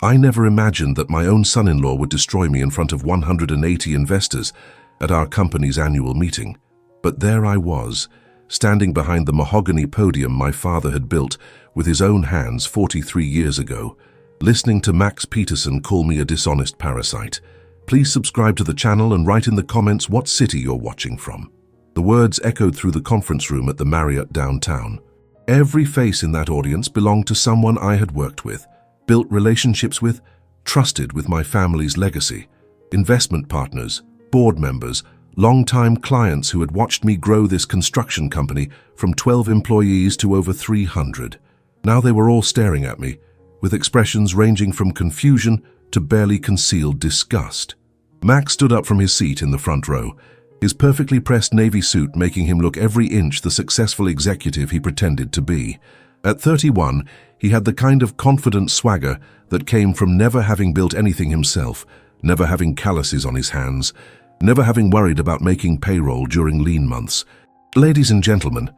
I never imagined that my own son-in-law would destroy me in front of 180 investors at our company's annual meeting. But there I was, standing behind the mahogany podium my father had built with his own hands 43 years ago, listening to Max Peterson call me a dishonest parasite. Please subscribe to the channel and write in the comments what city you're watching from. The words echoed through the conference room at the Marriott downtown. Every face in that audience belonged to someone I had worked with, built relationships with, trusted with my family's legacy. Investment partners, board members, long-time clients who had watched me grow this construction company from 12 employees to over 300. Now they were all staring at me, with expressions ranging from confusion to barely concealed disgust. Max stood up from his seat in the front row, his perfectly pressed navy suit making him look every inch the successful executive he pretended to be. At 31, he had the kind of confident swagger that came from never having built anything himself, never having calluses on his hands, never having worried about making payroll during lean months. "Ladies and gentlemen,"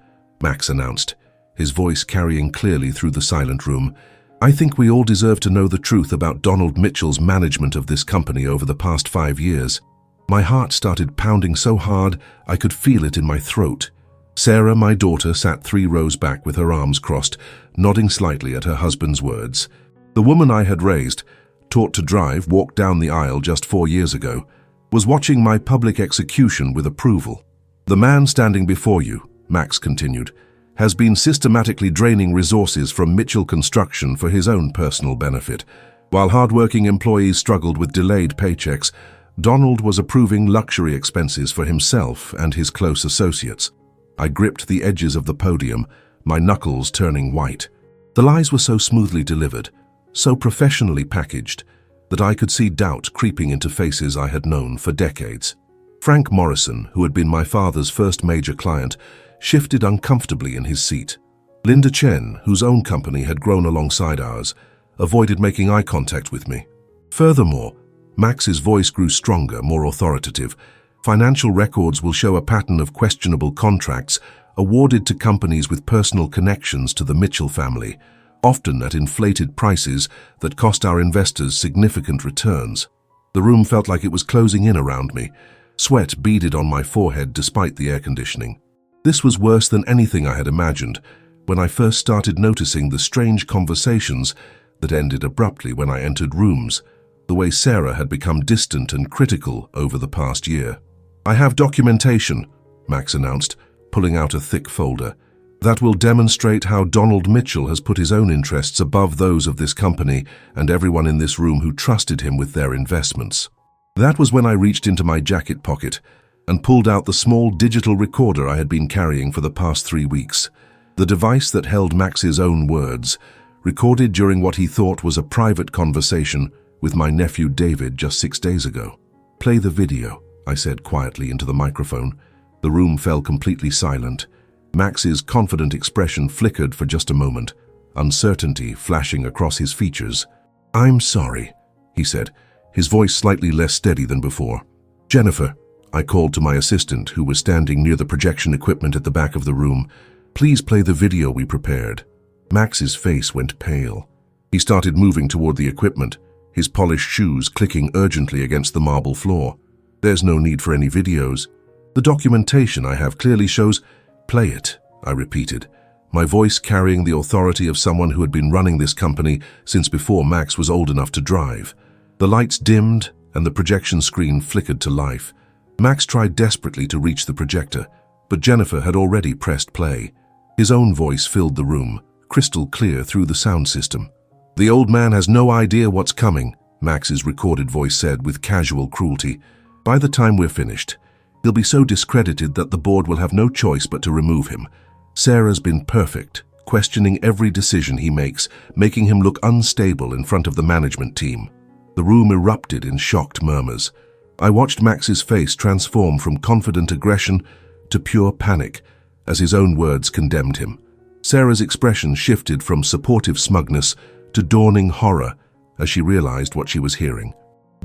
Max announced, his voice carrying clearly through the silent room, "I think we all deserve to know the truth about Donald Mitchell's management of this company over the past 5 years." My heart started pounding so hard I could feel it in my throat. Sarah, my daughter, sat 3 rows back with her arms crossed, nodding slightly at her husband's words. The woman I had raised, taught to drive, walked down the aisle just 4 years ago, was watching my public execution with approval. "The man standing before you," Max continued, "has been systematically draining resources from Mitchell Construction for his own personal benefit. While hard-working employees struggled with delayed paychecks, Donald was approving luxury expenses for himself and his close associates." I gripped the edges of the podium, my knuckles turning white. The lies were so smoothly delivered, so professionally packaged, that I could see doubt creeping into faces I had known for decades. Frank Morrison, who had been my father's first major client, shifted uncomfortably in his seat. Linda Chen, whose own company had grown alongside ours, avoided making eye contact with me. Furthermore, Max's voice grew stronger, more authoritative. "Financial records will show a pattern of questionable contracts awarded to companies with personal connections to the Mitchell family, often at inflated prices that cost our investors significant returns." The room felt like it was closing in around me. Sweat beaded on my forehead despite the air conditioning. This was worse than anything I had imagined when I first started noticing the strange conversations that ended abruptly when I entered rooms, the way Sarah had become distant and critical over the past year. "I have documentation," Max announced, pulling out a thick folder, "that will demonstrate how Donald Mitchell has put his own interests above those of this company and everyone in this room who trusted him with their investments." That was when I reached into my jacket pocket and pulled out the small digital recorder I had been carrying for the past 3 weeks. The device that held Max's own words, recorded during what he thought was a private conversation with my nephew David just 6 days ago. "Play the video," I said quietly into the microphone. The room fell completely silent. Max's confident expression flickered for just a moment, uncertainty flashing across his features. "I'm sorry," he said, his voice slightly less steady than before. "Jennifer," I called to my assistant, who was standing near the projection equipment at the back of the room, "please play the video we prepared." Max's face went pale. He started moving toward the equipment, his polished shoes clicking urgently against the marble floor. "There's no need for any videos. The documentation I have clearly shows—" "Play it," I repeated, my voice carrying the authority of someone who had been running this company since before Max was old enough to drive. The lights dimmed and the projection screen flickered to life. Max tried desperately to reach the projector, but Jennifer had already pressed play. His own voice filled the room, crystal clear through the sound system. "The old man has no idea what's coming," Max's recorded voice said with casual cruelty. "By the time we're finished, he'll be so discredited that the board will have no choice but to remove him. Sarah's been perfect, questioning every decision he makes, making him look unstable in front of the management team." The room erupted in shocked murmurs. I watched Max's face transform from confident aggression to pure panic as his own words condemned him. Sarah's expression shifted from supportive smugness to dawning horror as she realized what she was hearing.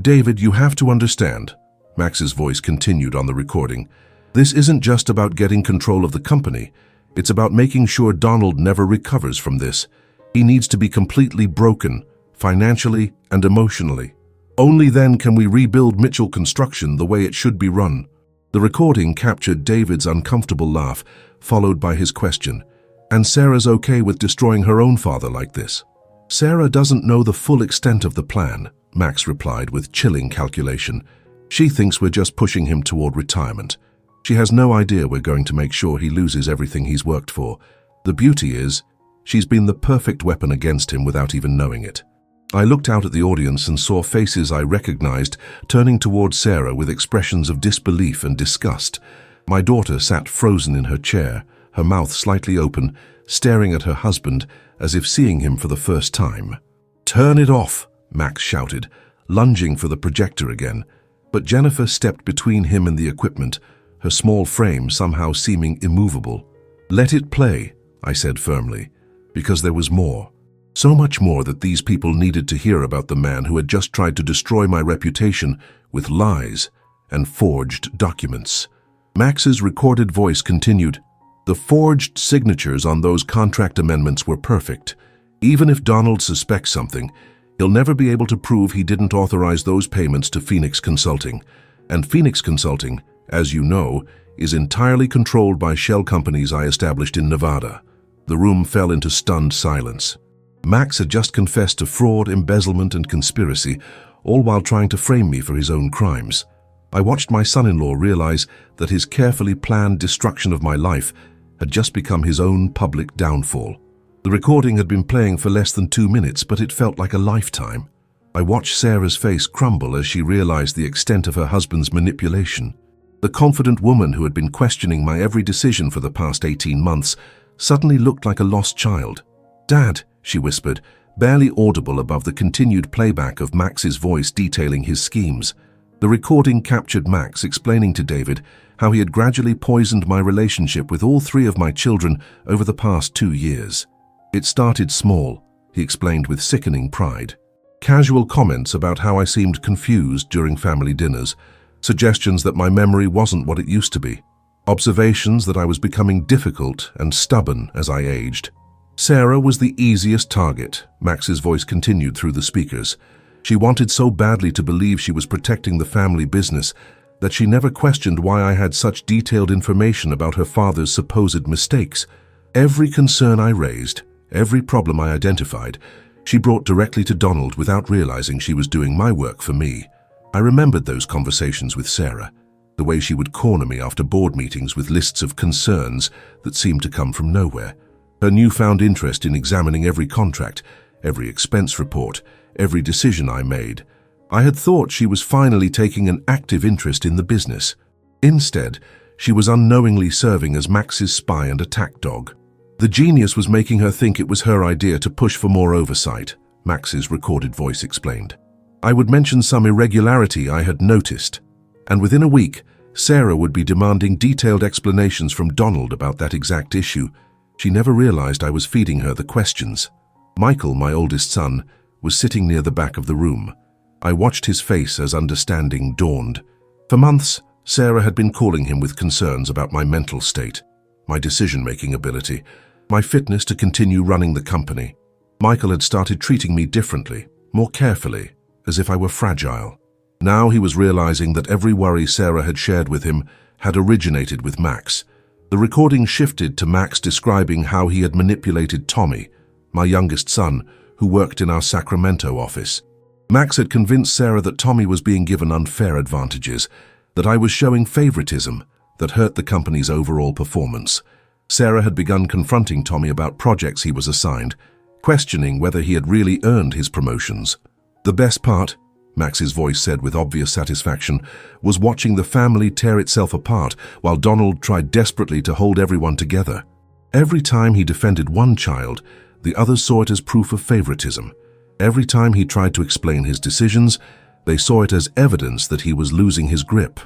"David, you have to understand," Max's voice continued on the recording. "This isn't just about getting control of the company. It's about making sure Donald never recovers from this. He needs to be completely broken, financially and emotionally. Only then can we rebuild Mitchell Construction the way it should be run. The recording captured David's uncomfortable laugh, followed by his question, "And Sarah's okay with destroying her own father like this?" "Sarah doesn't know the full extent of the plan," Max replied with chilling calculation. "She thinks we're just pushing him toward retirement. She has no idea we're going to make sure he loses everything he's worked for. The beauty is, she's been the perfect weapon against him without even knowing it." I looked out at the audience and saw faces I recognized turning toward Sarah with expressions of disbelief and disgust. My daughter sat frozen in her chair, her mouth slightly open, staring at her husband as if seeing him for the first time. "Turn it off," Max shouted, lunging for the projector again. But Jennifer stepped between him and the equipment, her small frame somehow seeming immovable. "Let it play," I said firmly, because there was more. So much more that these people needed to hear about the man who had just tried to destroy my reputation with lies and forged documents. Max's recorded voice continued, "The forged signatures on those contract amendments were perfect. Even if Donald suspects something, he'll never be able to prove he didn't authorize those payments to Phoenix Consulting. And Phoenix Consulting, as you know, is entirely controlled by shell companies I established in Nevada." The room fell into stunned silence. Max had just confessed to fraud, embezzlement, and conspiracy, all while trying to frame me for his own crimes. I watched my son-in-law realize that his carefully planned destruction of my life had just become his own public downfall. The recording had been playing for less than 2 minutes, but it felt like a lifetime. I watched Sarah's face crumble as she realized the extent of her husband's manipulation. The confident woman who had been questioning my every decision for the past 18 months suddenly looked like a lost child. "Dad," she whispered, barely audible above the continued playback of Max's voice detailing his schemes. The recording captured Max explaining to David how he had gradually poisoned my relationship with all 3 of my children over the past 2 years. "It started small," he explained with sickening pride. Casual comments about how I seemed confused during family dinners, suggestions that my memory wasn't what it used to be, observations that I was becoming difficult and stubborn as I aged. Sarah was the easiest target, Max's voice continued through the speakers. She wanted so badly to believe she was protecting the family business that she never questioned why I had such detailed information about her father's supposed mistakes. Every concern I raised, every problem I identified, she brought directly to Donald without realizing she was doing my work for me. I remembered those conversations with Sarah, the way she would corner me after board meetings with lists of concerns that seemed to come from nowhere. Her newfound interest in examining every contract, every expense report, every decision I made. I had thought she was finally taking an active interest in the business. Instead, she was unknowingly serving as Max's spy and attack dog. The genius was making her think it was her idea to push for more oversight, Max's recorded voice explained. I would mention some irregularity I had noticed, and within a week, Sarah would be demanding detailed explanations from Donald about that exact issue. She never realized I was feeding her the questions. Michael, my oldest son, was sitting near the back of the room. I watched his face as understanding dawned. For months, Sarah had been calling him with concerns about my mental state, my decision-making ability, my fitness to continue running the company. Michael had started treating me differently, more carefully, as if I were fragile. Now he was realizing that every worry Sarah had shared with him had originated with Max. The recording shifted to Max describing how he had manipulated Tommy, my youngest son, who worked in our Sacramento office. Max had convinced Sarah that Tommy was being given unfair advantages, that I was showing favoritism that hurt the company's overall performance. Sarah had begun confronting Tommy about projects he was assigned, questioning whether he had really earned his promotions. The best part, Max's voice said with obvious satisfaction, was watching the family tear itself apart while Donald tried desperately to hold everyone together. Every time he defended one child, the others saw it as proof of favoritism. Every time he tried to explain his decisions, they saw it as evidence that he was losing his grip.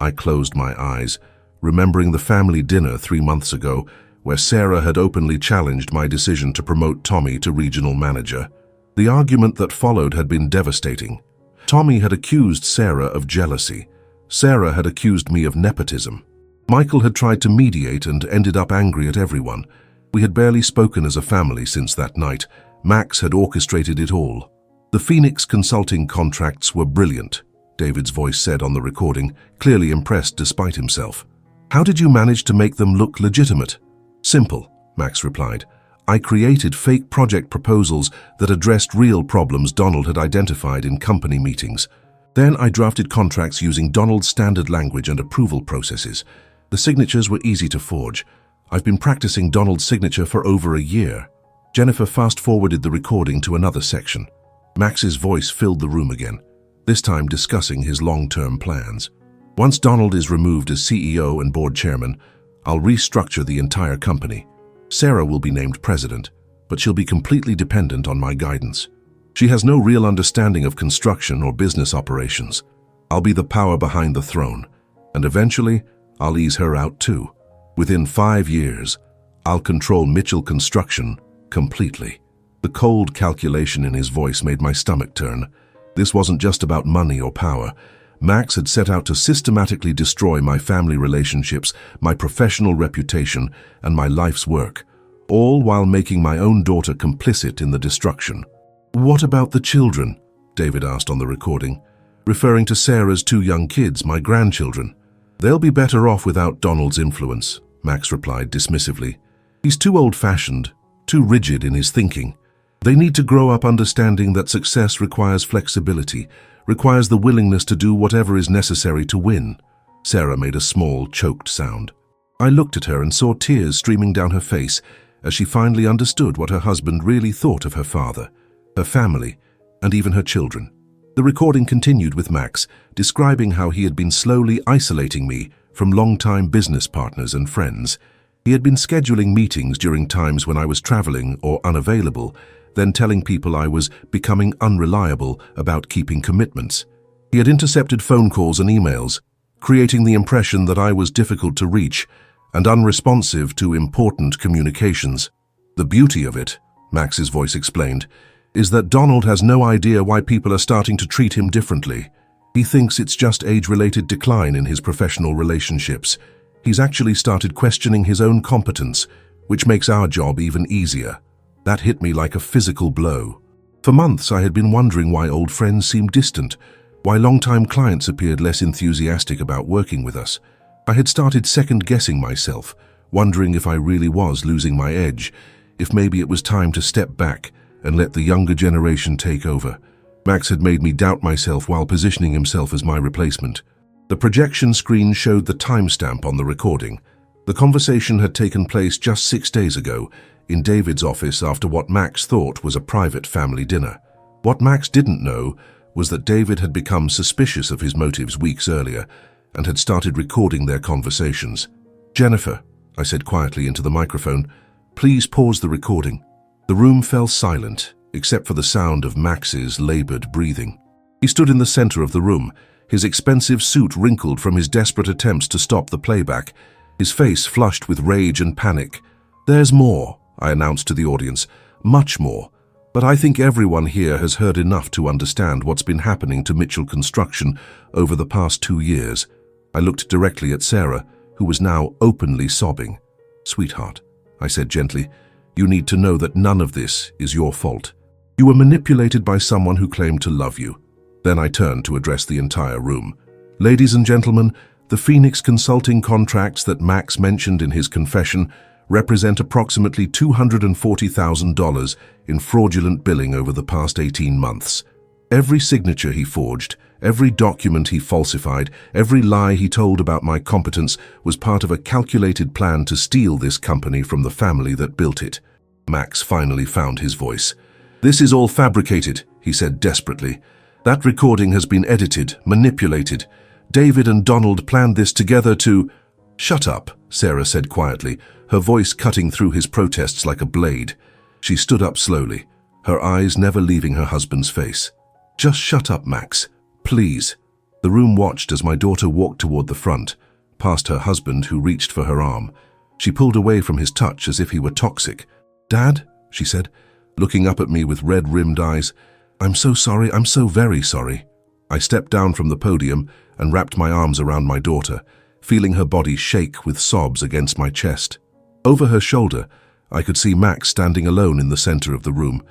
I closed my eyes, remembering the family dinner 3 months ago, where Sarah had openly challenged my decision to promote Tommy to regional manager. The argument that followed had been devastating. Tommy had accused Sarah of jealousy. Sarah had accused me of nepotism. Michael had tried to mediate and ended up angry at everyone. We had barely spoken as a family since that night. Max had orchestrated it all. The Phoenix consulting contracts were brilliant, David's voice said on the recording, clearly impressed despite himself. How did you manage to make them look legitimate? Simple, Max replied. I created fake project proposals that addressed real problems Donald had identified in company meetings. Then I drafted contracts using Donald's standard language and approval processes. The signatures were easy to forge. I've been practicing Donald's signature for over a year. Jennifer fast-forwarded the recording to another section. Max's voice filled the room again, this time discussing his long-term plans. Once Donald is removed as CEO and board chairman, I'll restructure the entire company. Sarah will be named president, but she'll be completely dependent on my guidance. She has no real understanding of construction or business operations. I'll be the power behind the throne, and eventually, I'll ease her out too. Within 5 years, I'll control Mitchell Construction completely. The cold calculation in his voice made my stomach turn. This wasn't just about money or power. Max had set out to systematically destroy my family relationships, my professional reputation, and my life's work, all while making my own daughter complicit in the destruction. What about the children? David asked on the recording, referring to Sarah's 2 young kids, my grandchildren. They'll be better off without Donald's influence, Max replied dismissively. He's too old-fashioned, too rigid in his thinking. They need to grow up understanding that success requires flexibility, requires the willingness to do whatever is necessary to win. Sarah made a small, choked sound. I looked at her and saw tears streaming down her face as she finally understood what her husband really thought of her father, her family, and even her children. The recording continued with Max, describing how he had been slowly isolating me from longtime business partners and friends. He had been scheduling meetings during times when I was traveling or unavailable, then telling people I was becoming unreliable about keeping commitments. He had intercepted phone calls and emails, creating the impression that I was difficult to reach and unresponsive to important communications. The beauty of it, Max's voice explained, is that Donald has no idea why people are starting to treat him differently. He thinks it's just age-related decline in his professional relationships. He's actually started questioning his own competence, which makes our job even easier. That hit me like a physical blow. For months I had been wondering why old friends seemed distant, why long-time clients appeared less enthusiastic about working with us. I had started second-guessing myself, wondering if I really was losing my edge, if maybe it was time to step back and let the younger generation take over. Max had made me doubt myself while positioning himself as my replacement. The projection screen showed the timestamp on the recording. The conversation had taken place just 6 days ago, in David's office after what Max thought was a private family dinner. What Max didn't know was that David had become suspicious of his motives weeks earlier and had started recording their conversations. Jennifer, I said quietly into the microphone, please pause the recording. The room fell silent, except for the sound of Max's labored breathing. He stood in the center of the room, his expensive suit wrinkled from his desperate attempts to stop the playback, his face flushed with rage and panic. There's more, I announced to the audience, much more, but I think everyone here has heard enough to understand what's been happening to Mitchell Construction over the past 2 years. I looked directly at Sarah, who was now openly sobbing. Sweetheart, I said gently, you need to know that none of this is your fault. You were manipulated by someone who claimed to love you. Then I turned to address the entire room. Ladies and gentlemen, the Phoenix consulting contracts that Max mentioned in his confession represent approximately $240,000 in fraudulent billing over the past 18 months. Every signature he forged, every document he falsified, every lie he told about my competence was part of a calculated plan to steal this company from the family that built it. Max finally found his voice. This is all fabricated, he said desperately. That recording has been edited, manipulated. David and Donald planned this together to... Shut up, Sarah said quietly, her voice cutting through his protests like a blade. She stood up slowly, her eyes never leaving her husband's face. Just shut up, Max. Please. The room watched as my daughter walked toward the front, past her husband who reached for her arm. She pulled away from his touch as if he were toxic. Dad, she said, looking up at me with red-rimmed eyes, I'm so sorry, I'm so very sorry. I stepped down from the podium and wrapped my arms around my daughter, feeling her body shake with sobs against my chest. Over her shoulder, I could see Max standing alone in the center of the room,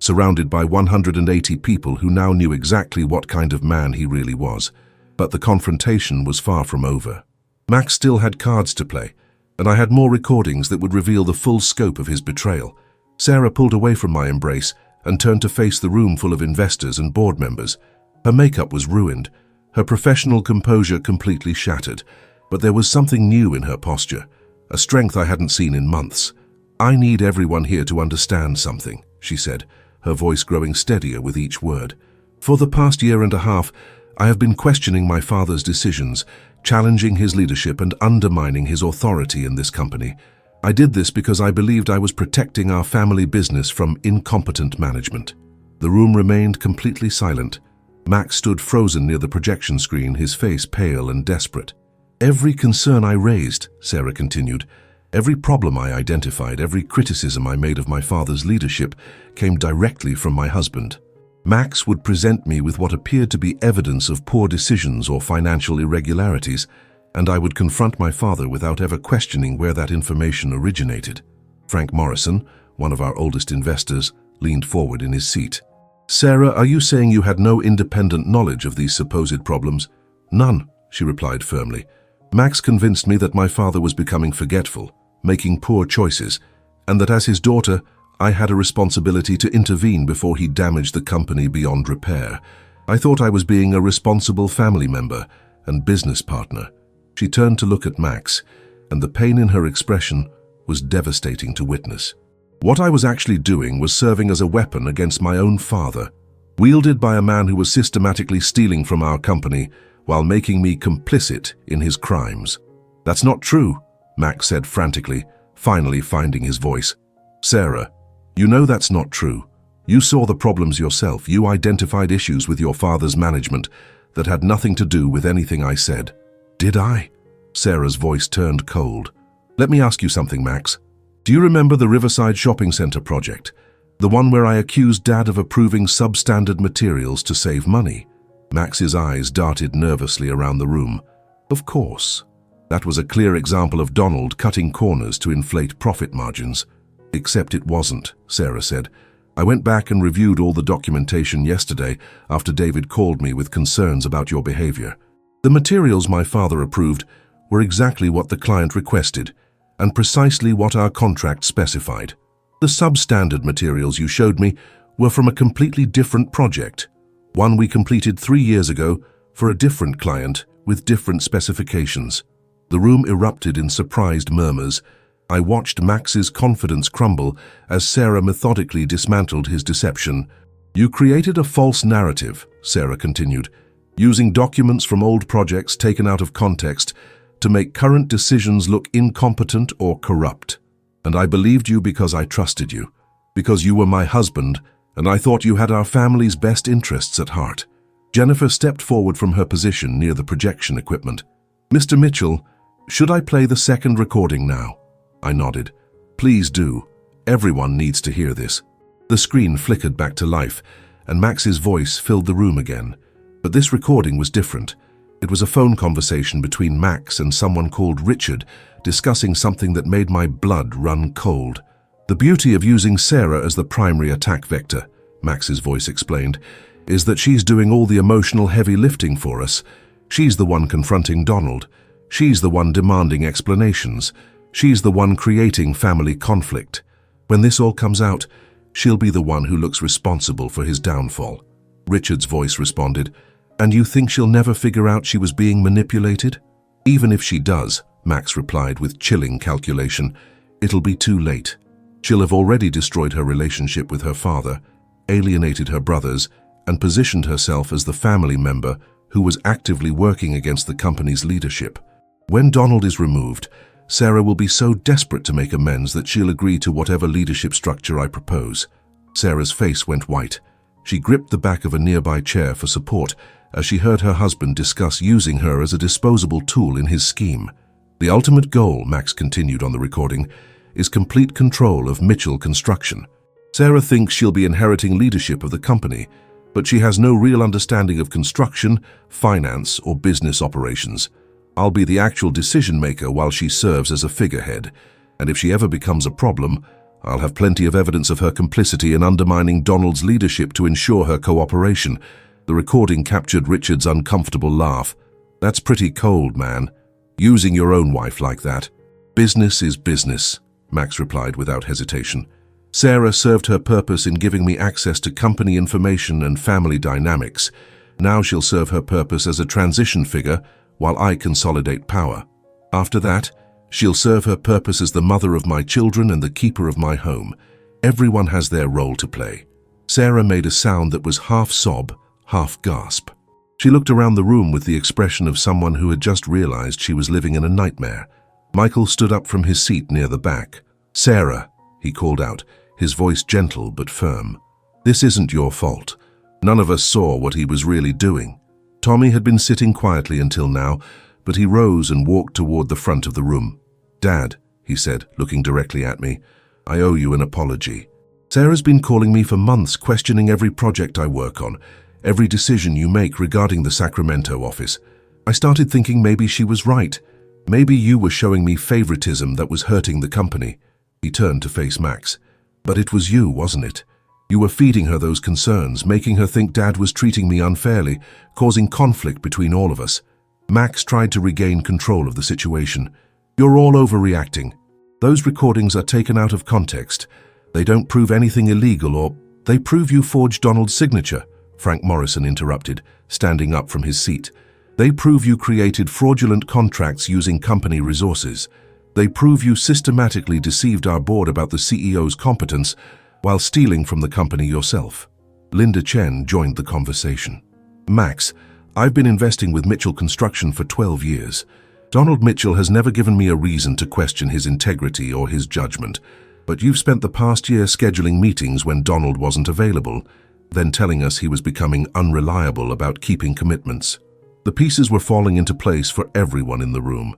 surrounded by 180 people who now knew exactly what kind of man he really was. But the confrontation was far from over. Max still had cards to play, and I had more recordings that would reveal the full scope of his betrayal. Sarah pulled away from my embrace and turned to face the room full of investors and board members. Her makeup was ruined, her professional composure completely shattered, but there was something new in her posture, a strength I hadn't seen in months. "I need everyone here to understand something," she said, her voice growing steadier with each word. "For the past year and a half, I have been questioning my father's decisions, challenging his leadership and undermining his authority in this company. I did this because I believed I was protecting our family business from incompetent management." The room remained completely silent. Max stood frozen near the projection screen, his face pale and desperate. "Every concern I raised," Sarah continued, "every problem I identified, every criticism I made of my father's leadership came directly from my husband. Max would present me with what appeared to be evidence of poor decisions or financial irregularities, and I would confront my father without ever questioning where that information originated." Frank Morrison, one of our oldest investors, leaned forward in his seat. "Sarah, are you saying you had no independent knowledge of these supposed problems?" "None," she replied firmly. "Max convinced me that my father was becoming forgetful, making poor choices, and that as his daughter, I had a responsibility to intervene before he damaged the company beyond repair. I thought I was being a responsible family member and business partner." She turned to look at Max, and the pain in her expression was devastating to witness. "What I was actually doing was serving as a weapon against my own father, wielded by a man who was systematically stealing from our company while making me complicit in his crimes." "That's not true," Max said frantically, finally finding his voice. "Sarah, you know that's not true. You saw the problems yourself. You identified issues with your father's management that had nothing to do with anything I said." "Did I?" Sarah's voice turned cold. "Let me ask you something, Max. Do you remember the Riverside Shopping Center project? The one where I accused Dad of approving substandard materials to save money?" Max's eyes darted nervously around the room. "Of course. That was a clear example of Donald cutting corners to inflate profit margins." "Except it wasn't," Sarah said. "I went back and reviewed all the documentation yesterday after David called me with concerns about your behavior. The materials my father approved were exactly what the client requested and precisely what our contract specified. The substandard materials you showed me were from a completely different project, one we completed 3 years ago for a different client with different specifications." The room erupted in surprised murmurs. I watched Max's confidence crumble as Sarah methodically dismantled his deception. "You created a false narrative," Sarah continued, "using documents from old projects taken out of context to make current decisions look incompetent or corrupt. And I believed you because I trusted you, because you were my husband, and I thought you had our family's best interests at heart." Jennifer stepped forward from her position near the projection equipment. "Mr. Mitchell, should I play the second recording now?" I nodded. "Please do. Everyone needs to hear this." The screen flickered back to life, and Max's voice filled the room again. But this recording was different. It was a phone conversation between Max and someone called Richard, discussing something that made my blood run cold. "The beauty of using Sarah as the primary attack vector," Max's voice explained, "is that she's doing all the emotional heavy lifting for us. She's the one confronting Donald. She's the one demanding explanations. She's the one creating family conflict. When this all comes out, she'll be the one who looks responsible for his downfall." Richard's voice responded, "And you think she'll never figure out she was being manipulated?" "Even if she does," Max replied with chilling calculation, "it'll be too late. She'll have already destroyed her relationship with her father, alienated her brothers, and positioned herself as the family member who was actively working against the company's leadership. When Donald is removed, Sarah will be so desperate to make amends that she'll agree to whatever leadership structure I propose." Sarah's face went white. She gripped the back of a nearby chair for support as she heard her husband discuss using her as a disposable tool in his scheme. "The ultimate goal," Max continued on the recording, "is complete control of Mitchell Construction. Sarah thinks she'll be inheriting leadership of the company, but she has no real understanding of construction, finance, or business operations. I'll be the actual decision maker while she serves as a figurehead, and if she ever becomes a problem, I'll have plenty of evidence of her complicity in undermining Donald's leadership to ensure her cooperation. The recording captured Richard's uncomfortable laugh. That's pretty cold, man. Using your own wife like that. Business is business, Max replied without hesitation. Sarah served her purpose in giving me access to company information and family dynamics. Now she'll serve her purpose as a transition figure while I consolidate power. After that, she'll serve her purpose as the mother of my children and the keeper of my home. Everyone has their role to play. Sarah made a sound that was half sob, half gasp. She looked around the room with the expression of someone who had just realized she was living in a nightmare. Michael stood up from his seat near the back. "Sarah," he called out, his voice gentle but firm. "This isn't your fault. None of us saw what he was really doing." Tommy had been sitting quietly until now, but he rose and walked toward the front of the room. "Dad," he said, looking directly at me, "I owe you an apology. Sarah's been calling me for months, questioning every project I work on, every decision you make regarding the Sacramento office. I started thinking maybe she was right. Maybe you were showing me favoritism that was hurting the company." He turned to face Max. "But it was you, wasn't it? You were feeding her those concerns, making her think Dad was treating me unfairly, causing conflict between all of us." Max tried to regain control of the situation. "You're all overreacting. Those recordings are taken out of context. They don't prove anything illegal, or they prove you forged Donald's signature," Frank Morrison interrupted, standing up from his seat. "They prove you created fraudulent contracts using company resources. They prove you systematically deceived our board about the CEO's competence while stealing from the company yourself." Linda Chen joined the conversation. "Max, I've been investing with Mitchell Construction for 12 years. Donald Mitchell has never given me a reason to question his integrity or his judgment. But you've spent the past year scheduling meetings when Donald wasn't available, then telling us he was becoming unreliable about keeping commitments. The pieces were falling into place for everyone in the room.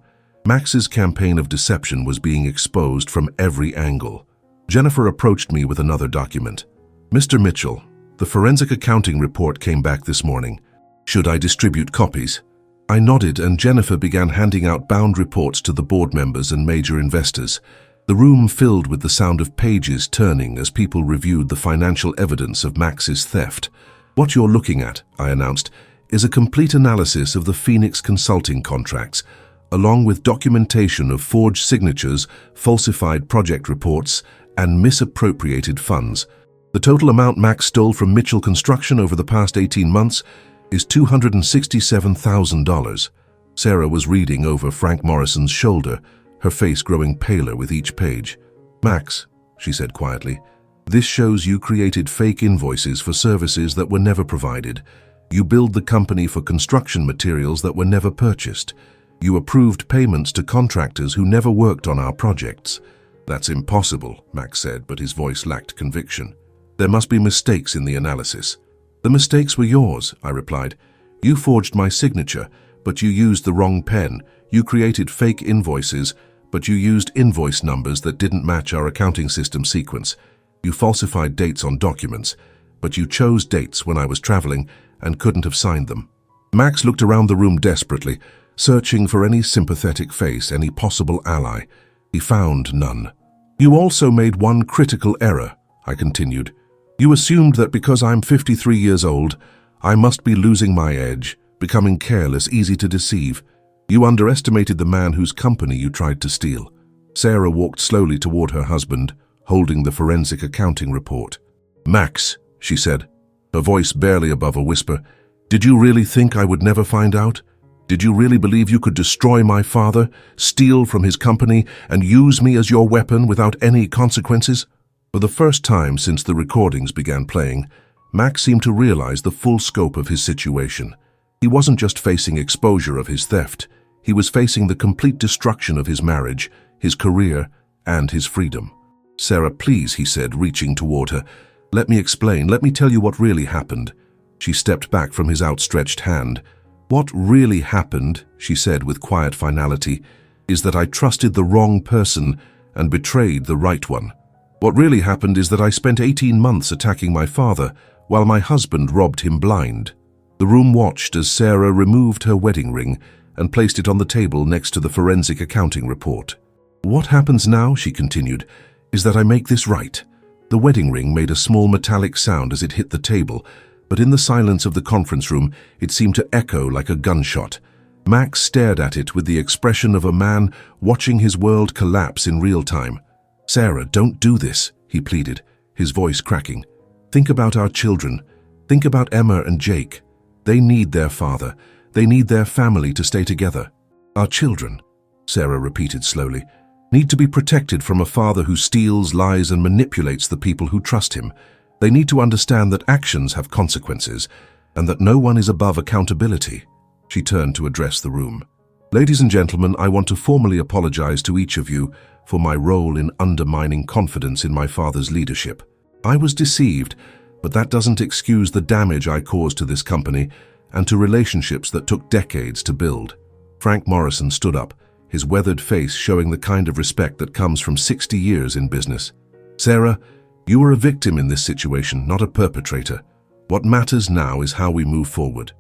Max's campaign of deception was being exposed from every angle. Jennifer approached me with another document. "Mr. Mitchell, the forensic accounting report came back this morning. Should I distribute copies?" I nodded, and Jennifer began handing out bound reports to the board members and major investors. The room filled with the sound of pages turning as people reviewed the financial evidence of Max's theft. "What you're looking at," I announced, "is a complete analysis of the Phoenix consulting contracts, along with documentation of forged signatures, falsified project reports, and misappropriated funds. The total amount Max stole from Mitchell Construction over the past 18 months is $267,000. Sarah was reading over Frank Morrison's shoulder, her face growing paler with each page. "Max," she said quietly, "this shows you created fake invoices for services that were never provided. You billed the company for construction materials that were never purchased. You approved payments to contractors who never worked on our projects." "That's impossible," Max said, but his voice lacked conviction. "There must be mistakes in the analysis." "The mistakes were yours," I replied. "You forged my signature, but you used the wrong pen. You created fake invoices, but you used invoice numbers that didn't match our accounting system sequence. You falsified dates on documents, but you chose dates when I was traveling and couldn't have signed them." Max looked around the room desperately, searching for any sympathetic face, any possible ally. He found none. "You also made one critical error," I continued. "You assumed that because I'm 53 years old, I must be losing my edge, becoming careless, easy to deceive. You underestimated the man whose company you tried to steal." Sarah walked slowly toward her husband, holding the forensic accounting report. "Max," she said, her voice barely above a whisper, "did you really think I would never find out? Did you really believe you could destroy my father, steal from his company, and use me as your weapon without any consequences?" For the first time since the recordings began playing, Max seemed to realize the full scope of his situation. He wasn't just facing exposure of his theft. He was facing the complete destruction of his marriage, his career, and his freedom. "Sarah, please," he said, reaching toward her. "Let me explain. Let me tell you what really happened." She stepped back from his outstretched hand. "What really happened," she said with quiet finality, "is that I trusted the wrong person and betrayed the right one. What really happened is that I spent 18 months attacking my father while my husband robbed him blind." The room watched as Sarah removed her wedding ring and placed it on the table next to the forensic accounting report. "What happens now," she continued, is that I make this right." The wedding ring made a small metallic sound as it hit the table, but in the silence of the conference room, it seemed to echo like a gunshot. Max stared at it with the expression of a man watching his world collapse in real time. "Sarah, don't do this," he pleaded, his voice cracking. "Think about our children. Think about Emma and Jake. They need their father. They need their family to stay together." "Our children," Sarah repeated slowly, "need to be protected from a father who steals, lies, and manipulates the people who trust him. They need to understand that actions have consequences, and that no one is above accountability." She turned to address the room. "Ladies and gentlemen, I want to formally apologize to each of you for my role in undermining confidence in my father's leadership. I was deceived, but that doesn't excuse the damage I caused to this company and to relationships that took decades to build." Frank Morrison stood up, his weathered face showing the kind of respect that comes from 60 years in business. "Sarah, you were a victim in this situation, not a perpetrator. What matters now is how we move forward."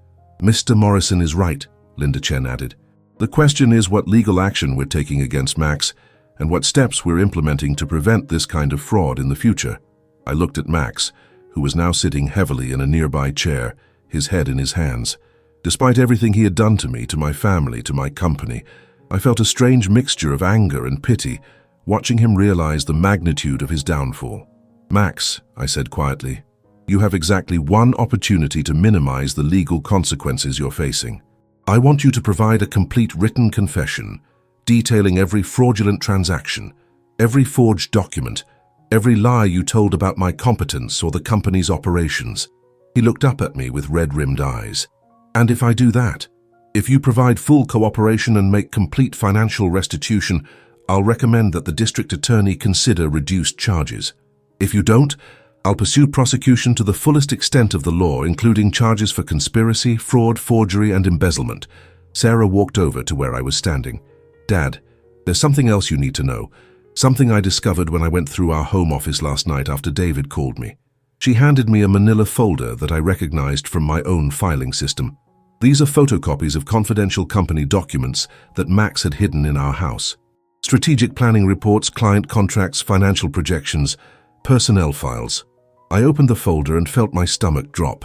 "Mr. Morrison is right," Linda Chen added. "The question is what legal action we're taking against Max and what steps we're implementing to prevent this kind of fraud in the future." I looked at Max, who was now sitting heavily in a nearby chair, his head in his hands. Despite everything he had done to me, to my family, to my company, I felt a strange mixture of anger and pity, watching him realize the magnitude of his downfall. "Max," I said quietly, "you have exactly one opportunity to minimize the legal consequences you're facing. I want you to provide a complete written confession, detailing every fraudulent transaction, every forged document, every lie you told about my competence or the company's operations." He looked up at me with red-rimmed eyes. "And if I do that, if you provide full cooperation and make complete financial restitution, I'll recommend that the district attorney consider reduced charges. If you don't, I'll pursue prosecution to the fullest extent of the law, including charges for conspiracy, fraud, forgery, and embezzlement." Sarah walked over to where I was standing. "Dad, there's something else you need to know. Something I discovered when I went through our home office last night after David called me." She handed me a manila folder that I recognized from my own filing system. "These are photocopies of confidential company documents that Max had hidden in our house. Strategic planning reports, client contracts, financial projections, personnel files." I opened the folder and felt my stomach drop.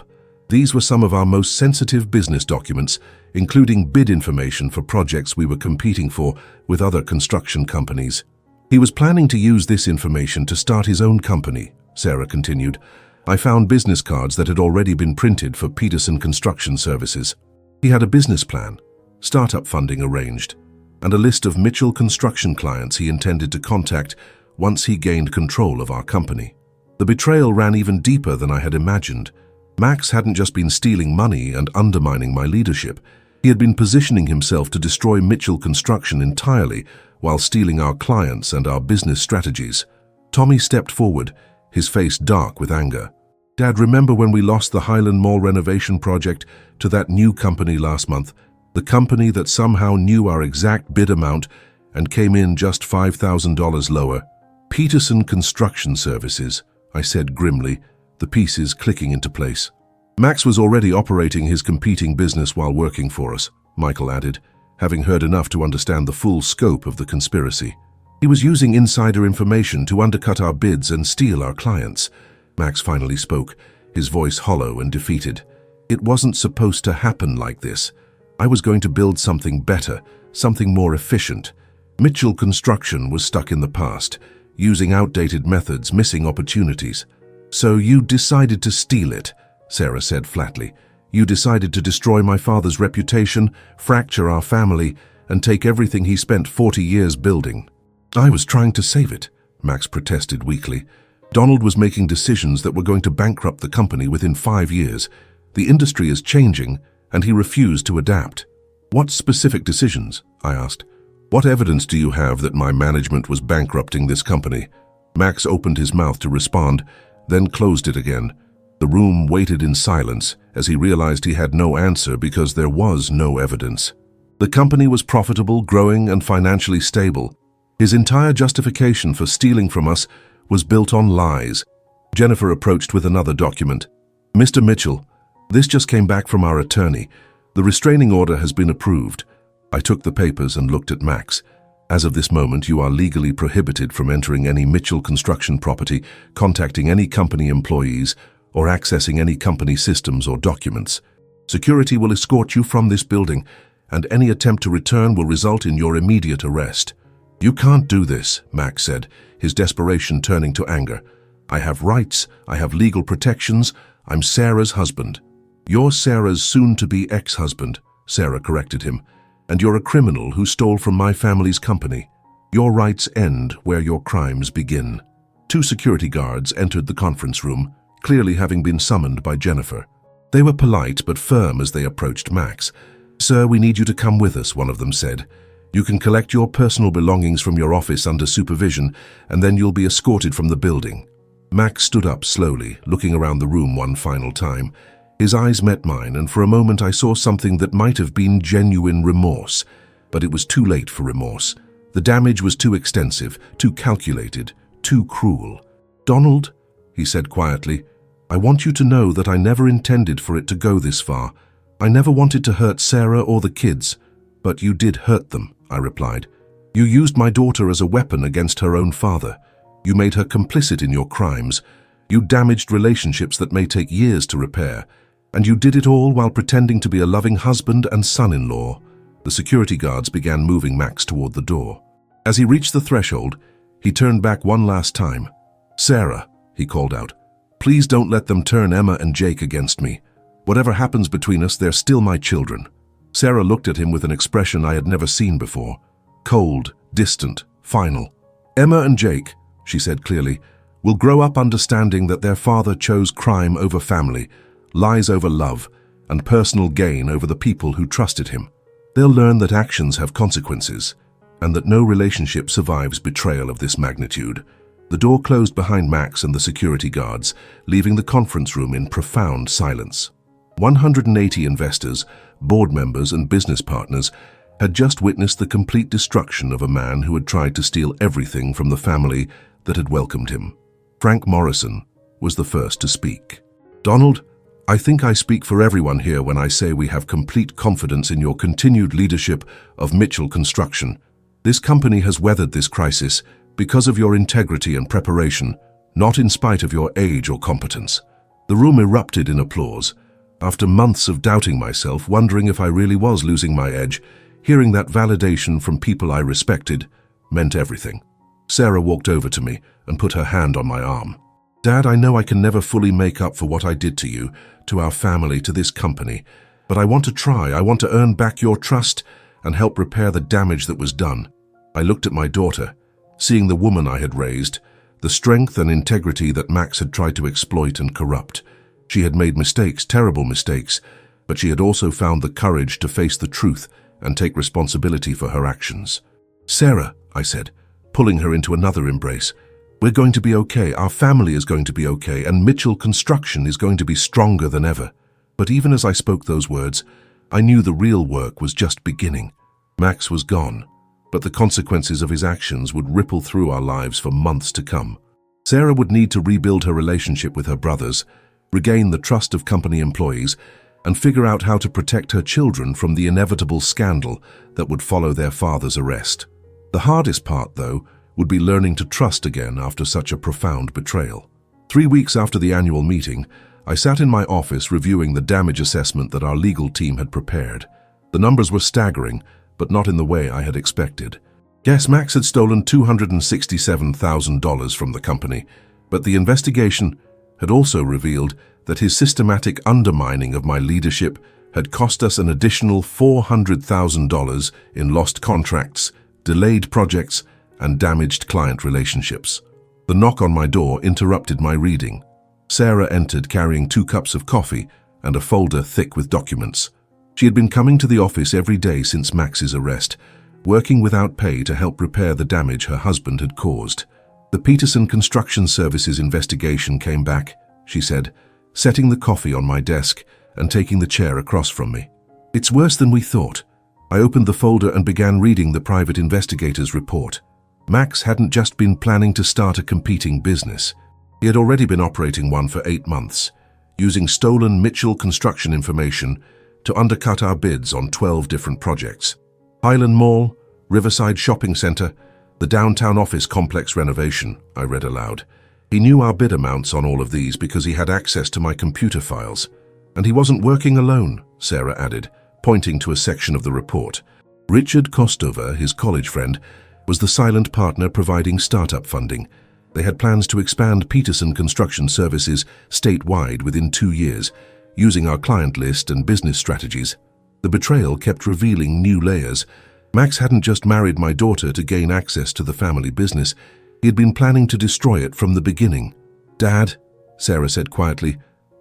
These were some of our most sensitive business documents, including bid information for projects we were competing for with other construction companies. "He was planning to use this information to start his own company," Sarah continued. "I found business cards that had already been printed for Peterson Construction Services. He had a business plan, startup funding arranged, and a list of Mitchell construction clients he intended to contact once he gained control of our company. The betrayal ran even deeper than I had imagined. Max hadn't just been stealing money and undermining my leadership. He had been positioning himself to destroy Mitchell Construction entirely while stealing our clients and our business strategies." Tommy stepped forward, his face dark with anger. "Dad, remember when we lost the Highland Mall renovation project to that new company last month? The company that somehow knew our exact bid amount and came in just $5,000 lower. Peterson Construction Services," I said grimly, the pieces clicking into place. "Max was already operating his competing business while working for us," Michael added, having heard enough to understand the full scope of the conspiracy. "He was using insider information to undercut our bids and steal our clients." Max finally spoke, his voice hollow and defeated. "It wasn't supposed to happen like this. I was going to build something better, something more efficient. Mitchell Construction was stuck in the past, using outdated methods, missing opportunities. So you decided to steal it," Sarah said flatly. "You decided to destroy my father's reputation, fracture our family, and take everything he spent 40 years building." "I was trying to save it," Max protested weakly. "Donald was making decisions that were going to bankrupt the company within 5 years. The industry is changing, and he refused to adapt." "What specific decisions?" I asked. "What evidence do you have that my management was bankrupting this company?" Max opened his mouth to respond, then closed it again. The room waited in silence as he realized he had no answer because there was no evidence. The company was profitable, growing, and financially stable. His entire justification for stealing from us was built on lies. Jennifer approached with another document. "Mr. Mitchell, this just came back from our attorney. The restraining order has been approved." I took the papers and looked at Max. As of this moment, you are legally prohibited from entering any Mitchell construction property, contacting any company employees, or accessing any company systems or documents. Security will escort you from this building, and any attempt to return will result in your immediate arrest." "You can't do this," Max said, his desperation turning to anger. "I have rights, I have legal protections, I'm Sarah's husband." "You're Sarah's soon-to-be ex-husband," Sarah corrected him, "and you're a criminal who stole from my family's company. Your rights end where your crimes begin." 2 security guards entered the conference room, clearly having been summoned by Jennifer. They were polite but firm as they approached Max. "Sir, we need you to come with us," one of them said. "You can collect your personal belongings from your office under supervision, and then you'll be escorted from the building." Max stood up slowly, looking around the room one final time. His eyes met mine, and for a moment I saw something that might have been genuine remorse. But it was too late for remorse. The damage was too extensive, too calculated, too cruel. "Donald," he said quietly, "I want you to know that I never intended for it to go this far. I never wanted to hurt Sarah or the kids." "But you did hurt them," I replied. "You used my daughter as a weapon against her own father. You made her complicit in your crimes. You damaged relationships that may take years to repair. And you did it all while pretending to be a loving husband and son-in-law." The security guards began moving Max toward the door. As he reached the threshold, he turned back one last time. "Sarah," he called out, "please don't let them turn Emma and Jake against me. Whatever happens between us, they're still my children." Sarah looked at him with an expression I had never seen before. Cold, distant, final. "Emma and Jake," she said clearly, "will grow up understanding that their father chose crime over family, lies over love, and personal gain over the people who trusted him. They'll learn that actions have consequences, and that no relationship survives betrayal of this magnitude." The door closed behind Max and the security guards, leaving the conference room in profound silence. 180 investors, board members, and business partners had just witnessed the complete destruction of a man who had tried to steal everything from the family that had welcomed him. Frank Morrison was the first to speak. "Donald, I think I speak for everyone here when I say we have complete confidence in your continued leadership of Mitchell Construction. This company has weathered this crisis because of your integrity and preparation, not in spite of your age or competence." The room erupted in applause. After months of doubting myself, wondering if I really was losing my edge, hearing that validation from people I respected meant everything. Sarah walked over to me and put her hand on my arm. "Dad, I know I can never fully make up for what I did to you, to our family, to this company, but I want to try. I want to earn back your trust and help repair the damage that was done." I looked at my daughter, seeing the woman I had raised, the strength and integrity that Max had tried to exploit and corrupt. She had made mistakes, terrible mistakes, but she had also found the courage to face the truth and take responsibility for her actions. "Sarah," I said, pulling her into another embrace, "we're going to be okay, our family is going to be okay, and Mitchell Construction is going to be stronger than ever." But even as I spoke those words, I knew the real work was just beginning. Max was gone, but the consequences of his actions would ripple through our lives for months to come. Sarah would need to rebuild her relationship with her brothers, regain the trust of company employees, and figure out how to protect her children from the inevitable scandal that would follow their father's arrest. The hardest part, though, would be learning to trust again after such a profound betrayal. 3 weeks after the annual meeting, I sat in my office reviewing the damage assessment that our legal team had prepared. The numbers were staggering, but not in the way I had expected. Yes, Max had stolen $267,000 from the company, but the investigation had also revealed that his systematic undermining of my leadership had cost us an additional $400,000 in lost contracts, delayed projects, and damaged client relationships. The knock on my door interrupted my reading. Sarah entered carrying 2 cups of coffee and a folder thick with documents. She had been coming to the office every day since Max's arrest, working without pay to help repair the damage her husband had caused. "The Peterson Construction Services investigation came back," she said, setting the coffee on my desk and taking the chair across from me. "It's worse than we thought." I opened the folder and began reading the private investigator's report. Max hadn't just been planning to start a competing business. He had already been operating one for 8 months, using stolen Mitchell Construction information to undercut our bids on 12 different projects. Highland Mall, Riverside Shopping Center, the downtown office complex renovation, I read aloud. He knew our bid amounts on all of these because he had access to my computer files. And he wasn't working alone, Sarah added, pointing to a section of the report. Richard Kostova, his college friend, was the silent partner providing startup funding. They had plans to expand Peterson Construction Services statewide within 2 years, using our client list and business strategies. The betrayal kept revealing new layers. Max hadn't just married my daughter to gain access to the family business. He had been planning to destroy it from the beginning. "Dad," Sarah said quietly,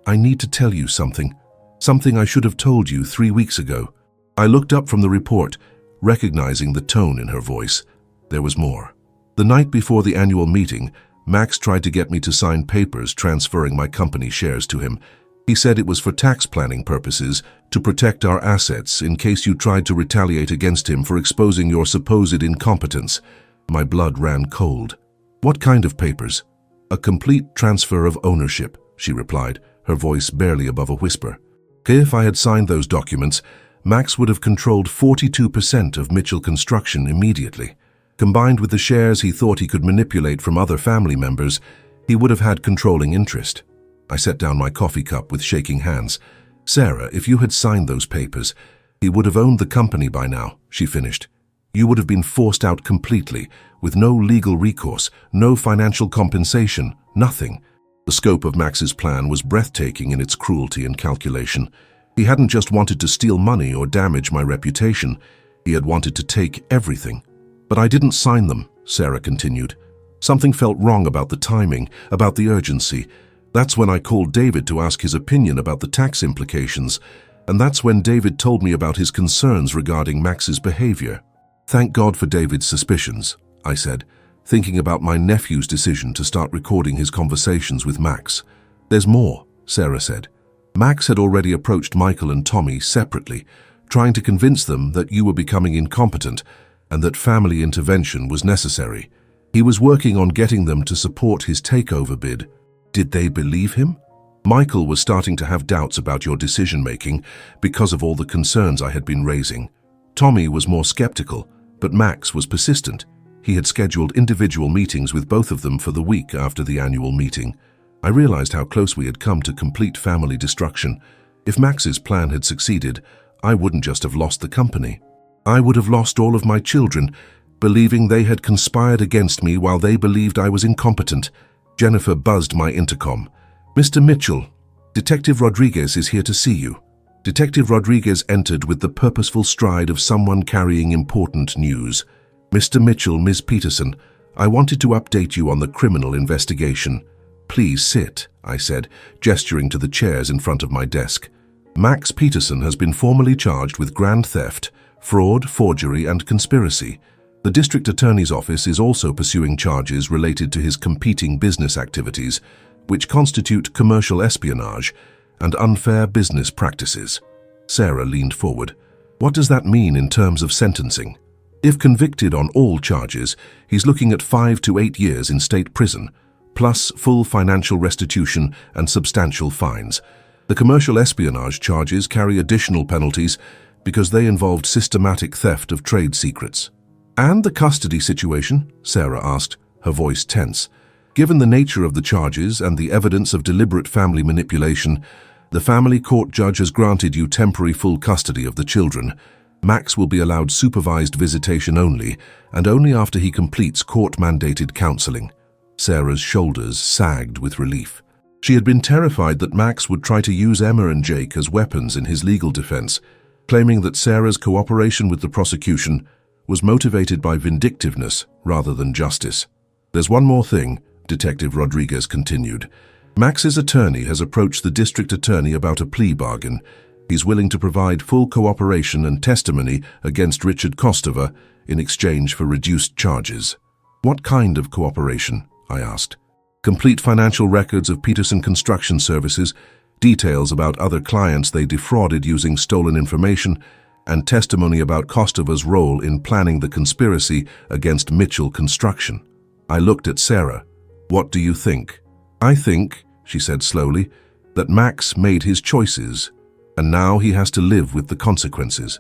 "I need to tell you something. Something I should have told you 3 weeks ago." I looked up from the report, recognizing the tone in her voice. There was more. The night before the annual meeting, Max tried to get me to sign papers transferring my company shares to him. He said it was for tax planning purposes, to protect our assets in case you tried to retaliate against him for exposing your supposed incompetence. My blood ran cold. "What kind of papers?" "A complete transfer of ownership," she replied, her voice barely above a whisper. If I had signed those documents, Max would have controlled 42% of Mitchell Construction immediately. Combined with the shares he thought he could manipulate from other family members, he would have had controlling interest. I set down my coffee cup with shaking hands. "Sarah, if you had signed those papers, he would have owned the company by now," she finished. "You would have been forced out completely, with no legal recourse, no financial compensation, nothing." The scope of Max's plan was breathtaking in its cruelty and calculation. He hadn't just wanted to steal money or damage my reputation. He had wanted to take everything. "But I didn't sign them," Sarah continued. "Something felt wrong about the timing, about the urgency. That's when I called David to ask his opinion about the tax implications, and that's when David told me about his concerns regarding Max's behavior." "Thank God for David's suspicions," I said, thinking about my nephew's decision to start recording his conversations with Max. "There's more," Sarah said. "Max had already approached Michael and Tommy separately, trying to convince them that you were becoming incompetent and that family intervention was necessary. He was working on getting them to support his takeover bid. Did they believe him? Michael was starting to have doubts about your decision-making because of all the concerns I had been raising. Tommy was more skeptical, but Max was persistent. He had scheduled individual meetings with both of them for the week after the annual meeting. I realized how close we had come to complete family destruction. If Max's plan had succeeded, I wouldn't just have lost the company. I would have lost all of my children, believing they had conspired against me while they believed I was incompetent. Jennifer buzzed my intercom. "Mr. Mitchell, Detective Rodriguez is here to see you." Detective Rodriguez entered with the purposeful stride of someone carrying important news. "Mr. Mitchell, Ms. Peterson, I wanted to update you on the criminal investigation." "Please sit," I said, gesturing to the chairs in front of my desk. "Max Peterson has been formally charged with grand theft, fraud, forgery, and conspiracy. The district attorney's office is also pursuing charges related to his competing business activities, which constitute commercial espionage and unfair business practices." Sarah leaned forward. "What does that mean in terms of sentencing?" "If convicted on all charges, he's looking at 5 to 8 years in state prison, plus full financial restitution and substantial fines. The commercial espionage charges carry additional penalties because they involved systematic theft of trade secrets." "And the custody situation?" Sarah asked, her voice tense. "Given the nature of the charges and the evidence of deliberate family manipulation, the family court judge has granted you temporary full custody of the children. Max will be allowed supervised visitation only, and only after he completes court-mandated counseling." Sarah's shoulders sagged with relief. She had been terrified that Max would try to use Emma and Jake as weapons in his legal defense, claiming that Sarah's cooperation with the prosecution was motivated by vindictiveness rather than justice. "There's one more thing," Detective Rodriguez continued. "Max's attorney has approached the district attorney about a plea bargain. He's willing to provide full cooperation and testimony against Richard Kostova in exchange for reduced charges." "What kind of cooperation?" I asked. "Complete financial records of Peterson Construction Services, details about other clients they defrauded using stolen information, and testimony about Kostova's role in planning the conspiracy against Mitchell Construction." I looked at Sarah. "What do you think?" "I think," she said slowly, "that Max made his choices, and now he has to live with the consequences.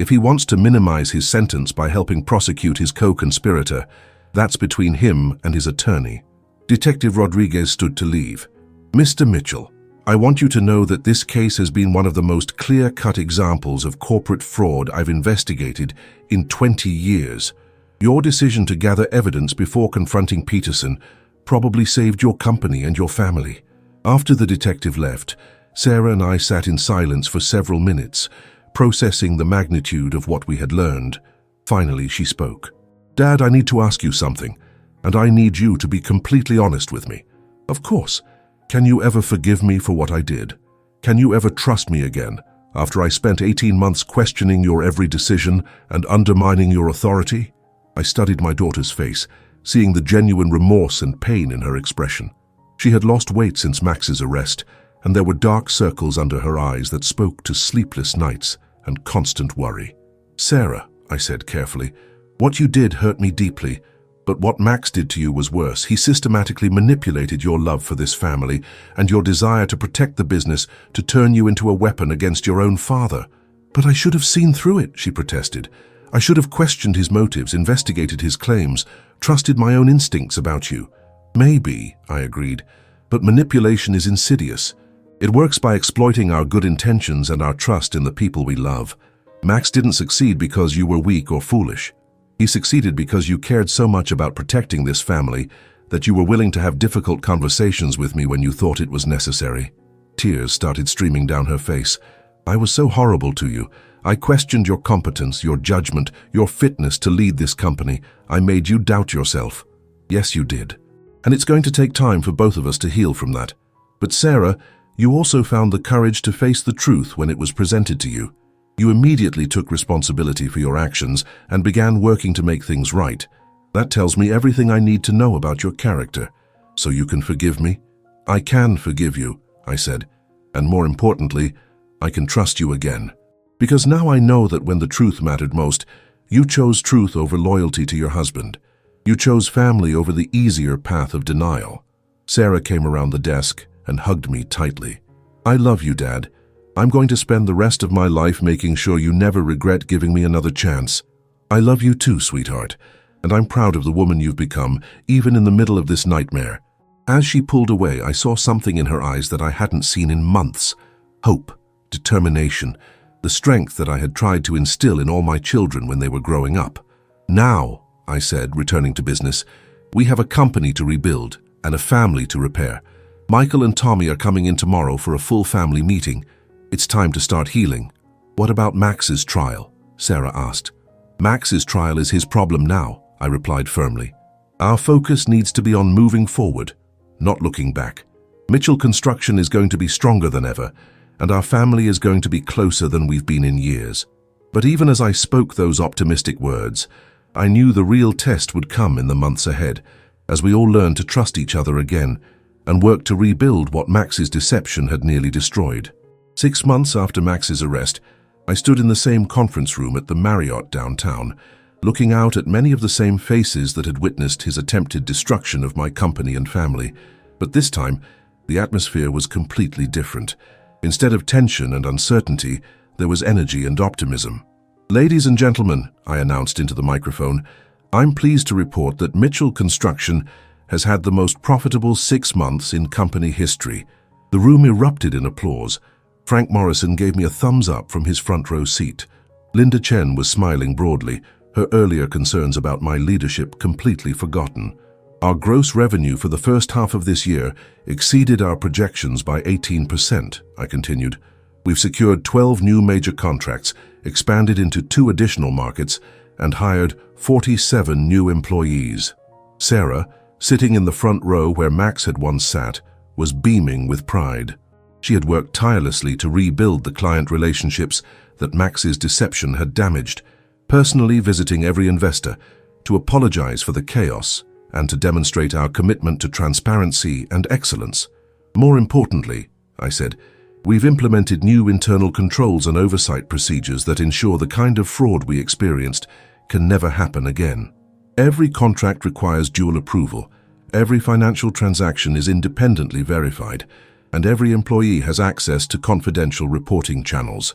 If he wants to minimize his sentence by helping prosecute his co-conspirator, that's between him and his attorney. Detective Rodriguez stood to leave. Mr. Mitchell, I want you to know that this case has been one of the most clear-cut examples of corporate fraud I've investigated in 20 years. Your decision to gather evidence before confronting Peterson probably saved your company and your family. After the detective left, Sarah and I sat in silence for several minutes, processing the magnitude of what we had learned. Finally, she spoke. Dad, I need to ask you something, and I need you to be completely honest with me. Of course. Can you ever forgive me for what I did? Can you ever trust me again, after I spent 18 months questioning your every decision and undermining your authority? I studied my daughter's face, seeing the genuine remorse and pain in her expression. She had lost weight since Max's arrest, and there were dark circles under her eyes that spoke to sleepless nights and constant worry. Sarah, I said carefully, what you did hurt me deeply, but what Max did to you was worse. He systematically manipulated your love for this family and your desire to protect the business to turn you into a weapon against your own father. But I should have seen through it, she protested. I should have questioned his motives, investigated his claims, trusted my own instincts about you. Maybe, I agreed, but manipulation is insidious. It works by exploiting our good intentions and our trust in the people we love. Max didn't succeed because you were weak or foolish. He succeeded because you cared so much about protecting this family that you were willing to have difficult conversations with me when you thought it was necessary. Tears started streaming down her face. I was so horrible to you. I questioned your competence, your judgment, your fitness to lead this company. I made you doubt yourself. Yes, you did. And it's going to take time for both of us to heal from that. But Sarah, you also found the courage to face the truth when it was presented to you. You immediately took responsibility for your actions and began working to make things right. That tells me everything I need to know about your character. So you can forgive me? I can forgive you, I said. And more importantly, I can trust you again. Because now I know that when the truth mattered most, you chose truth over loyalty to your husband. You chose family over the easier path of denial. Sarah came around the desk and hugged me tightly. I love you, Dad. I'm going to spend the rest of my life making sure you never regret giving me another chance. I love you too, sweetheart, and I'm proud of the woman you've become, even in the middle of this nightmare. As she pulled away, I saw something in her eyes that I hadn't seen in months. Hope, determination, the strength that I had tried to instill in all my children when they were growing up. Now, I said, returning to business, we have a company to rebuild and a family to repair. Michael and Tommy are coming in tomorrow for a full family meeting. It's time to start healing. What about Max's trial? Sarah asked. Max's trial is his problem now, I replied firmly. Our focus needs to be on moving forward, not looking back. Mitchell Construction is going to be stronger than ever, and our family is going to be closer than we've been in years. But even as I spoke those optimistic words, I knew the real test would come in the months ahead, as we all learned to trust each other again and work to rebuild what Max's deception had nearly destroyed. 6 months after Max's arrest, I stood in the same conference room at the Marriott downtown, looking out at many of the same faces that had witnessed his attempted destruction of my company and family. But this time, the atmosphere was completely different. Instead of tension and uncertainty, there was energy and optimism. Ladies and gentlemen, I announced into the microphone, I'm pleased to report that Mitchell Construction has had the most profitable 6 months in company history. The room erupted in applause. Frank Morrison gave me a thumbs up from his front row seat. Linda Chen was smiling broadly, her earlier concerns about my leadership completely forgotten. Our gross revenue for the first half of this year exceeded our projections by 18%, I continued. We've secured 12 new major contracts, expanded into 2 additional markets, and hired 47 new employees. Sarah, sitting in the front row where Max had once sat, was beaming with pride. She had worked tirelessly to rebuild the client relationships that Max's deception had damaged, personally visiting every investor to apologize for the chaos and to demonstrate our commitment to transparency and excellence. More importantly, I said, we've implemented new internal controls and oversight procedures that ensure the kind of fraud we experienced can never happen again. Every contract requires dual approval, every financial transaction is independently verified, and every employee has access to confidential reporting channels.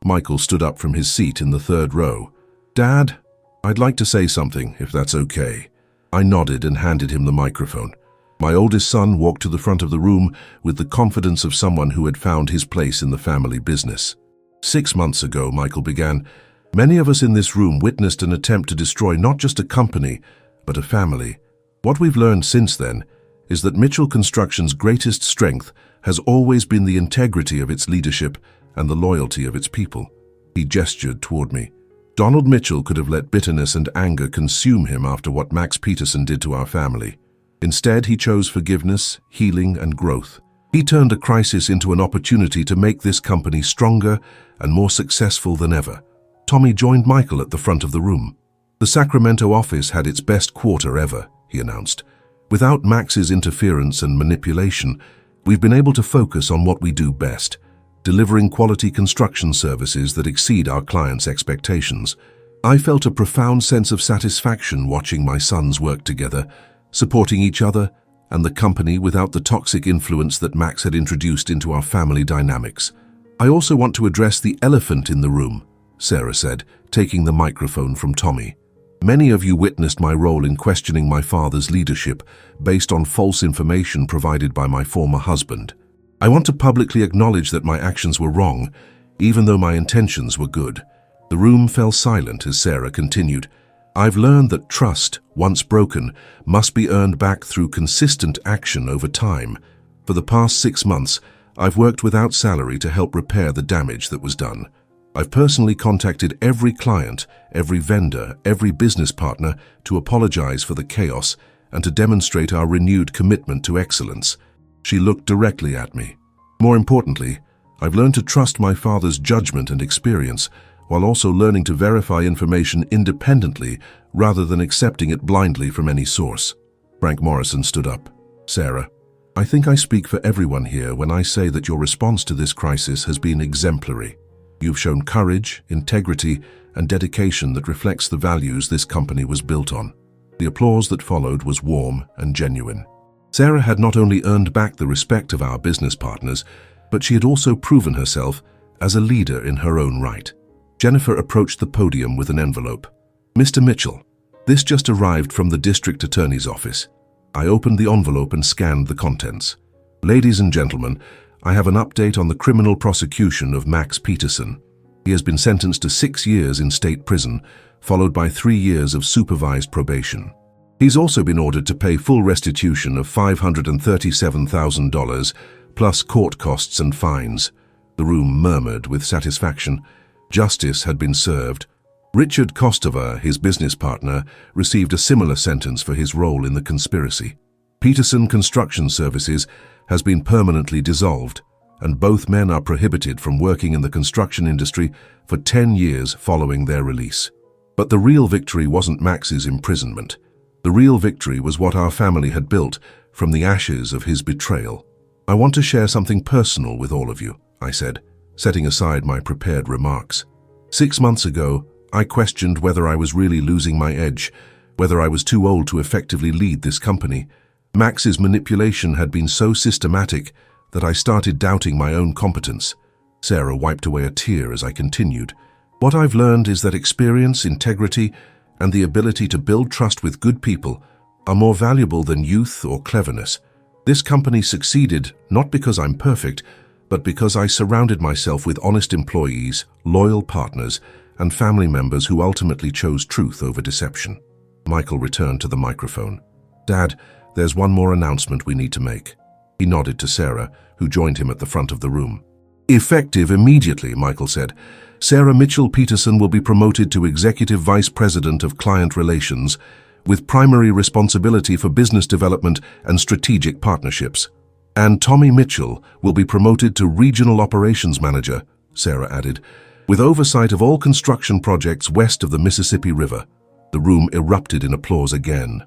Michael stood up from his seat in the third row. "Dad, I'd like to say something, if that's okay." I nodded and handed him the microphone. My oldest son walked to the front of the room with the confidence of someone who had found his place in the family business. 6 months ago, Michael began, many of us in this room witnessed an attempt to destroy not just a company, but a family. What we've learned since then is that Mitchell Construction's greatest strength has always been the integrity of its leadership and the loyalty of its people. He gestured toward me. Donald Mitchell could have let bitterness and anger consume him after what Max Peterson did to our family. Instead, he chose forgiveness, healing, and growth. He turned a crisis into an opportunity to make this company stronger and more successful than ever. Tommy joined Michael at the front of the room. "The Sacramento office had its best quarter ever," he announced. "Without Max's interference and manipulation, we've been able to focus on what we do best, delivering quality construction services that exceed our clients' expectations." I felt a profound sense of satisfaction watching my sons work together, supporting each other and the company without the toxic influence that Max had introduced into our family dynamics. "I also want to address the elephant in the room," Sarah said, taking the microphone from Tommy. "Many of you witnessed my role in questioning my father's leadership based on false information provided by my former husband. I want to publicly acknowledge that my actions were wrong, even though my intentions were good." The room fell silent as Sarah continued. "I've learned that trust, once broken, must be earned back through consistent action over time. For the past 6 months, I've worked without salary to help repair the damage that was done. I've personally contacted every client, every vendor, every business partner to apologize for the chaos and to demonstrate our renewed commitment to excellence." She looked directly at me. "More importantly, I've learned to trust my father's judgment and experience, while also learning to verify information independently rather than accepting it blindly from any source." Frank Morrison stood up. "Sarah, I think I speak for everyone here when I say that your response to this crisis has been exemplary. You've shown courage, integrity, and dedication that reflects the values this company was built on." The applause that followed was warm and genuine. Sarah had not only earned back the respect of our business partners, but she had also proven herself as a leader in her own right. Jennifer approached the podium with an envelope. "Mr. Mitchell, this just arrived from the district attorney's office." I opened the envelope and scanned the contents. "Ladies and gentlemen, I have an update on the criminal prosecution of Max Peterson. He has been sentenced to 6 years in state prison, followed by 3 years of supervised probation. He's also been ordered to pay full restitution of $537,000, plus court costs and fines." The room murmured with satisfaction. Justice had been served. Richard Kostova, his business partner, received a similar sentence for his role in the conspiracy. Peterson Construction Services has been permanently dissolved, and both men are prohibited from working in the construction industry for 10 years following their release. But the real victory wasn't Max's imprisonment. The real victory was what our family had built from the ashes of his betrayal. "I want to share something personal with all of you," I said, setting aside my prepared remarks. 6 months ago, I questioned whether I was really losing my edge, whether I was too old to effectively lead this company. Max's manipulation had been so systematic that I started doubting my own competence. Sarah wiped away a tear as I continued. "What I've learned is that experience, integrity, and the ability to build trust with good people are more valuable than youth or cleverness. This company succeeded not because I'm perfect, but because I surrounded myself with honest employees, loyal partners, and family members who ultimately chose truth over deception." Michael returned to the microphone. "Dad, there's one more announcement we need to make." He nodded to Sarah, who joined him at the front of the room. "Effective immediately," Michael said. "Sarah Mitchell Peterson will be promoted to Executive Vice President of Client Relations, with primary responsibility for business development and strategic partnerships. And Tommy Mitchell will be promoted to Regional Operations Manager," Sarah added, "with oversight of all construction projects west of the Mississippi River." The room erupted in applause again.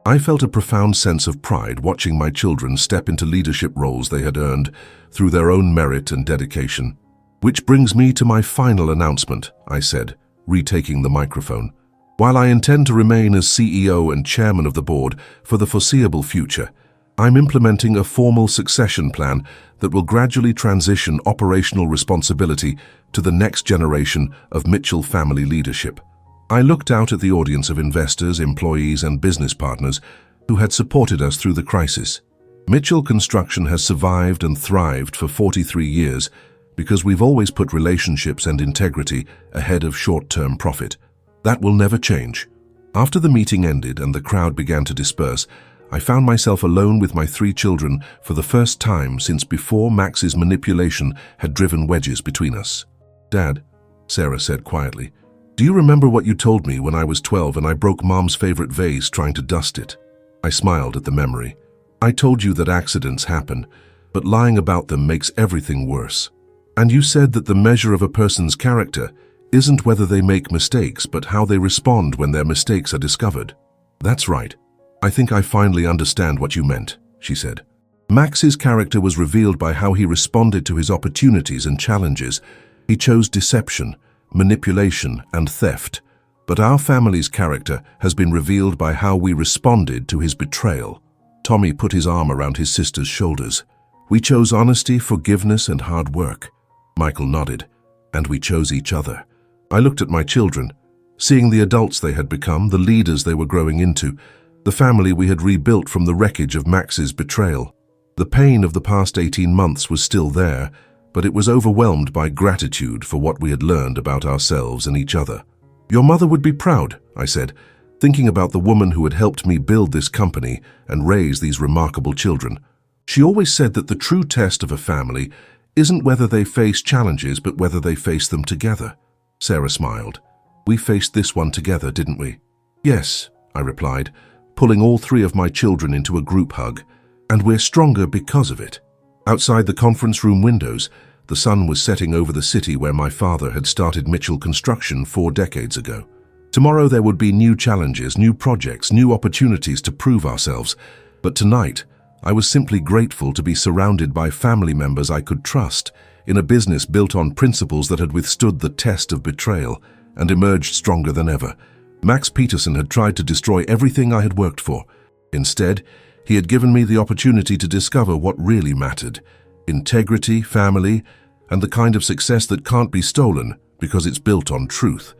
I felt a profound sense of pride watching my children step into leadership roles they had earned through their own merit and dedication. "Which brings me to my final announcement," I said, retaking the microphone. "While I intend to remain as CEO and chairman of the board for the foreseeable future, I'm implementing a formal succession plan that will gradually transition operational responsibility to the next generation of Mitchell family leadership. I looked out at the audience of investors, employees, and business partners who had supported us through the crisis. Mitchell Construction has survived and thrived for 43 years because we've always put relationships and integrity ahead of short-term profit. That will never change. After the meeting ended and the crowd began to disperse, I found myself alone with my 3 children for the first time since before Max's manipulation had driven wedges between us. "Dad," Sarah said quietly, "do you remember what you told me when I was 12 and I broke Mom's favorite vase trying to dust it?" I smiled at the memory. "I told you that accidents happen, but lying about them makes everything worse. And you said that the measure of a person's character isn't whether they make mistakes, but how they respond when their mistakes are discovered." "That's right. I think I finally understand what you meant," she said. Max's character was revealed by how he responded to his opportunities and challenges. He chose deception, manipulation, and theft. But our family's character has been revealed by how we responded to his betrayal. Tommy put his arm around his sister's shoulders. "We chose honesty, forgiveness, and hard work." Michael nodded. "And we chose each other." I looked at my children, seeing the adults they had become, the leaders they were growing into, the family we had rebuilt from the wreckage of Max's betrayal. The pain of the past 18 months was still there, but it was overwhelmed by gratitude for what we had learned about ourselves and each other. "Your mother would be proud," I said, thinking about the woman who had helped me build this company and raise these remarkable children. She always said that the true test of a family isn't whether they face challenges, but whether they face them together. Sarah smiled. "We faced this one together, didn't we?" "Yes," I replied, pulling all 3 of my children into a group hug. "And we're stronger because of it." Outside the conference room windows, the sun was setting over the city where my father had started Mitchell Construction 4 decades ago. Tomorrow there would be new challenges, new projects, new opportunities to prove ourselves. But tonight, I was simply grateful to be surrounded by family members I could trust, in a business built on principles that had withstood the test of betrayal and emerged stronger than ever. Max Peterson had tried to destroy everything I had worked for. Instead, he had given me the opportunity to discover what really mattered: integrity, family, and the kind of success that can't be stolen because it's built on truth.